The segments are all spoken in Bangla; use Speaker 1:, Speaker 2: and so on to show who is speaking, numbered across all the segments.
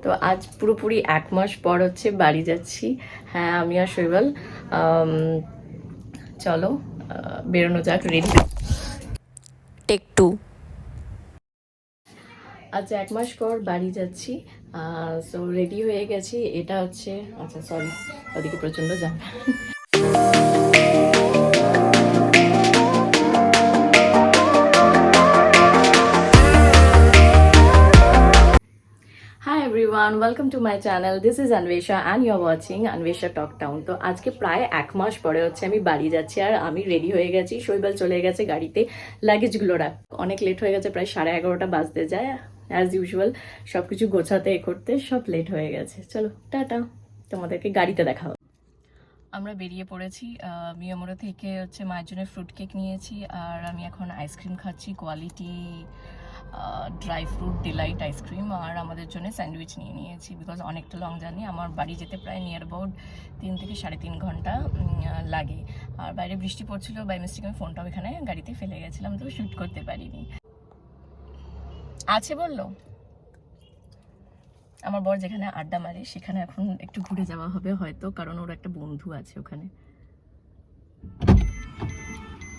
Speaker 1: তো আজ পুরোপুরি 1 মাস পর হচ্ছে বাড়ি যাচ্ছি। হ্যাঁ, আমি আর শৈবাল। চলো বেরোনো যাক, রেডি। টেক 2। আজ 1 মাস পর বাড়ি যাচ্ছি। সো রেডি হয়ে গেছি। এটা হচ্ছে, আচ্ছা সরি, ওদিকে প্রচণ্ড jam. Hi everyone, welcome to my channel. This is Anvesha and you're watching Anvesha Talk Town. তো আজকে প্রায় 1 মাস পরে হচ্ছে আমি বাড়ি যাচ্ছি, আর আমি রেডি হয়ে গেছি। শৈবাল চলে গেছে গাড়িতে লাগেজগুলো রাখ। অনেক লেট হয়ে গেছে, প্রায় 11:30 বাজতে যায়। অ্যাজ ইউজুয়াল সব কিছু গোছাতে করতে সব লেট হয়ে গেছে। চলো টাটা, তোমাদেরকে গাড়িতে দেখা হবে। আমরা বেরিয়ে পড়েছি। মিয়ামোড়া থেকে হচ্ছে মায়ের জন্য ফ্রুট কেক নিয়েছি, আর আমি এখন আইসক্রিম খাচ্ছি, Kwality dry fruit delight ice cream. আর আমাদের জন্য স্যান্ডউইচ নিয়ে নিয়েছি, বিকজ অনেকটা লং জার্নি। আমার বাড়ি যেতে প্রায় নিয়ার অ্যাবাউট 3 থেকে 3.5 ঘন্টা লাগে। আর বাইরে বৃষ্টি পড়ছিল, বাই মিস্টেক আমি ফোনটাও এখানে গাড়িতে ফেলে গেছিলাম, তো শ্যুট করতে পারিনি। আছে বললো আমার বর যেখানে আড্ডা মারে সেখানে এখন একটু ঘুরে যাওয়া হবে হয়তো, কারণ ওর একটা বন্ধু আছে ওখানে।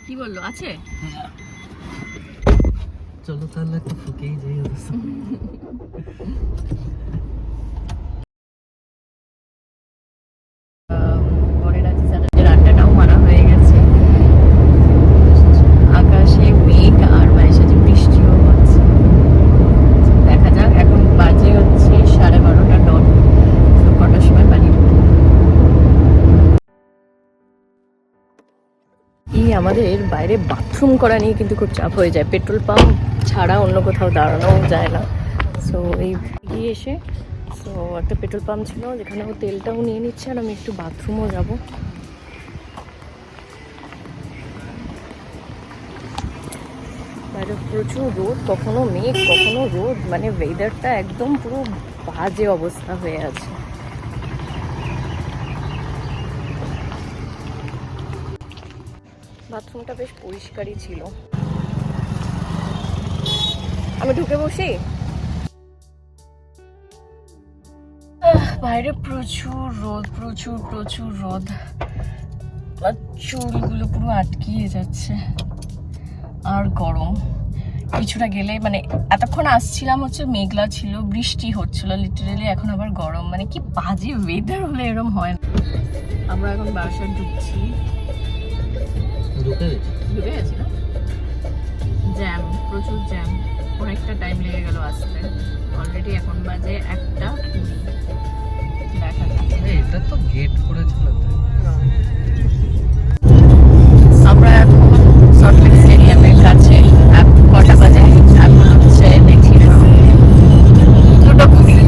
Speaker 1: কি বললো, আছে?
Speaker 2: চলো তাহলে একটু ফুকেই যাই।
Speaker 1: বরের আছে স্যাটারডে আড্ডাটাও মারা হয়ে গেছে। আকাশে মেঘ আর মাঝে সাঝে বৃষ্টিও হচ্ছে। দেখা যাক, এখন বাজে হচ্ছে 12:30 ডট। তো কটার সময় বাড়ি ঢুকবো। এই আমাদের বাইরে বাথরুম করা নিয়ে কিন্তু খুব চাপ হয়ে যায়। পেট্রোল পাম্প ছাড়া অন্য কোথাও দাঁড়ানোও যায় না। সো এই গিয়ে এসে একটা পেট্রোল পাম্প ছিল যেখানে ও তেলটাও নিয়ে নিচ্ছে, আর আমি একটু বাথরুমও যাব। বাইরে প্রচুর রোদ, কখনো মেঘ কখনো রোদ, মানে ওয়েদারটা একদম পুরো বাজে অবস্থা হয়ে আছে। বাথরুমটা বেশ পরিষ্কারই ছিল। আমি ঢুকে বসি। বাইরে প্রচুর রোদ, প্রচুর প্রচুর রোদ। আর চুলগুলো পুরো আটকিয়ে যাচ্ছে, আর গরম। কিছুটা গেলে মানে এতক্ষণ আসছিলাম হচ্ছে মেঘলা ছিল, বৃষ্টি হচ্ছিল লিটারেলি, এখন আবার গরম। মানে কি বাজে ওয়েদার হলে এরকম হয় না। আমরা এখন বাসা ঢুকছি। ঢুকে গেছি না? জ্যাম, প্রচুর জ্যাম, অনেকটা টাইম লেগে গেল আসতে। অলরেডি এখন বাজে 1:20। দেখা যাচ্ছে
Speaker 2: এটা তো গেট করেছিল।
Speaker 1: আমরা এখন সল্টলেক স্টেডিয়ামের কাছে। কটা বাজে এখন হচ্ছে দেখি 2:20।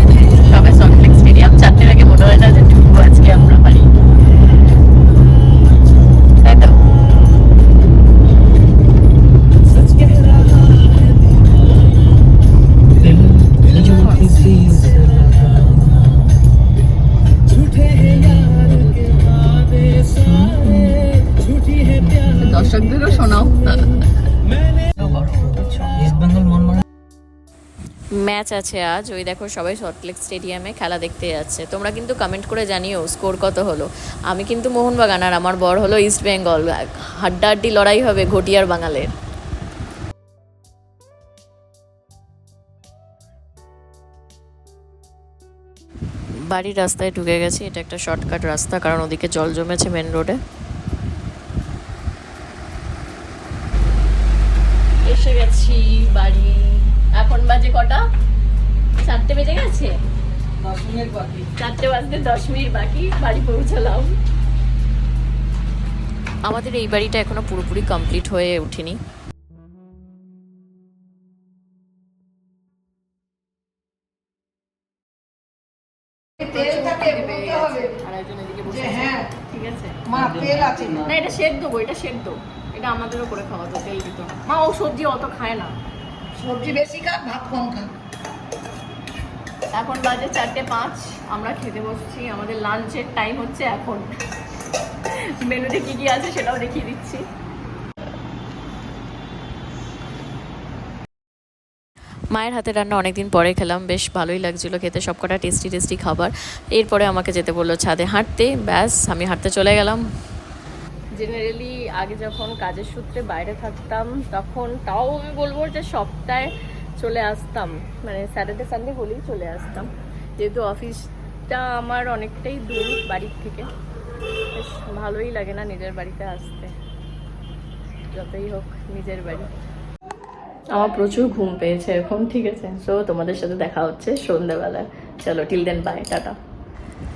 Speaker 1: তবে সল্টলেক স্টেডিয়াম 4টের আগে মনে হয় না যে ঢুকবো আজকে আমরা বাড়ি, তাই তো? দর্শকদেরও শোনাও। ম্যাচ আছে আজ, ওই দেখো সবাই সল্টলেক স্টেডিয়ামে খেলা দেখতে যাচ্ছে। তোমরা কিন্তু কমেন্ট করে জানিও স্কোর কত হলো। আমি কিন্তু মোহনবাগান, আর আমার বর হলো ইস্ট বেঙ্গল। হাড্ডাহাড্ডি লড়াই হবে ঘটিয়ার বাঙালের। বাড়ির রাস্তায় ঢুকে গেছি। এটা একটা শর্টকাট রাস্তা, কারণ ওদিকে জল জমেছে মেন রোডে। এসে গেছি বাড়ি। এখন বাজে কটা? 4টে বেজে গেছে।
Speaker 2: 10 মিনিট বাকি।
Speaker 1: 4টে বাজতে 10 মিনিট বাকি, বাড়ি পৌঁছালাম। আমাদের এই বাড়িটা এখনো পুরোপুরি কমপ্লিট হয়ে ওঠেনি। না, এটা সেদ্ধ গো, এটা সেদ্ধ। এটা আমাদেরও করে খাওয়াতো, তেল দিত না। মা ও সবজি অত খায় না,
Speaker 3: সবজি বেশি খা, ভাত কম খা।
Speaker 1: এখন বাজে 4:05। আমরা খেতে বসছি। আমাদের লাঞ্চের টাইম হচ্ছে এখন। মেনুতে কি কি আছে সেটাও দেখিয়ে দিচ্ছি। মায়ের হাতে রান্না অনেকদিন পরে খেলাম, বেশ ভালোই লাগছিলো খেতে, সবকটা টেস্টি টেস্টি খাবার। এরপরে আমাকে যেতে বললো ছাদে হাঁটতে, ব্যাস আমি হাঁটতে চলে গেলাম। জেনারেলি আগে যখন কাজের সূত্রে বাইরে থাকতাম তখন তাও আমি বলবো যে সপ্তাহে চলে আসতাম, মানে স্যাটারডে সানডে হলেই চলে আসতাম, যেহেতু অফিসটা আমার অনেকটাই দূর বাড়ির থেকে। বেশ ভালোই লাগে না নিজের বাড়িতে আসতে, যতই হোক নিজের বাড়ি। আমার প্রচুর ঘুম পেয়েছে এখন, ঠিক আছে, সো তোমাদের সাথে দেখা হচ্ছে সন্ধ্যাবেলায়। চলো, টিল দেন, বাই, টাটা।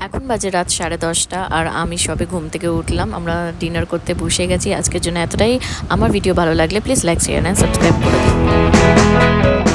Speaker 1: এখন বাজে রাত 10:30 আর আমি সবে ঘুম থেকে উঠলাম। আমরা ডিনার করতে বসে গেছি। আজকের জন্য এতটাই। আমার ভিডিও ভালো লাগলে please like, share and subscribe করে দিন।